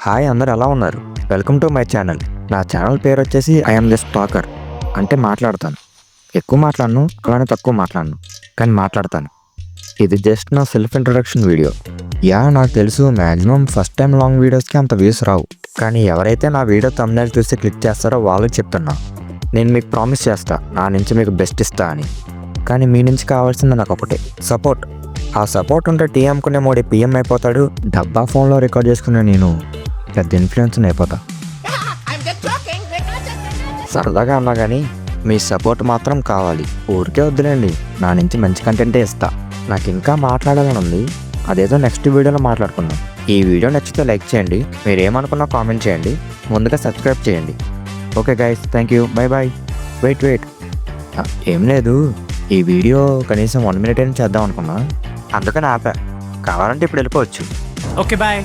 Hi, అందరు ఎలా ఉన్నారు? Welcome to my channel. నా ఛానల్ పేరు వచ్చేసి ఐఎమ్ జస్ట్ టాకర్. అంటే మాట్లాడతాను. ఎక్కువ మాట్లాడను, అలానే తక్కువ మాట్లాడను, కానీ మాట్లాడతాను. ఇది జస్ట్ నా సెల్ఫ్ ఇంట్రొడక్షన్ వీడియో. నాకు తెలుసు మ్యాక్సిమం ఫస్ట్ టైం లాంగ్ వీడియోస్కి అంత వ్యూస్ రావు, కానీ ఎవరైతే నా వీడియో థంబ్నెయిల్ చూసి క్లిక్ చేస్తారో వాళ్ళకి చెప్తున్నా. నేను మీకు ప్రామిస్ చేస్తా, నా నుంచి మీకు బెస్ట్ ఇస్తా అని. కానీ మీ నుంచి కావాల్సింది నాకు ఒకటే, సపోర్ట్. ఆ సపోర్ట్ ఉంటే టీ అమ్ముకునే మోడీ పిఎం అయిపోతాడు. డబ్బా ఫోన్లో రికార్డ్ చేసుకునే నేను పెద్ద ఇన్ఫ్లుయెన్సర్ అయిపోతా. సరదాగా అన్నా కానీ మీ సపోర్ట్ మాత్రం కావాలి. ఊరికే వద్దులేండి, నా నుంచి మంచి కంటెంటే ఇస్తా. నాకు ఇంకా మాట్లాడాలని ఉంది, అదేదో నెక్స్ట్ వీడియోలో మాట్లాడుకుందాం. ఈ వీడియో నచ్చితే లైక్ చేయండి, మీరు ఏమనుకున్నా కామెంట్ చేయండి, ముందుగా సబ్స్క్రైబ్ చేయండి. Okay guys, thank you, bye bye. Wait ఏం లేదు, ఈ వీడియో కనీసం 1 minute అయినా చేద్దాం అనుకున్నా, అందుకని ఆపా. కావాలంటే ఇప్పుడు వెళ్ళిపోవచ్చు. Okay, bye.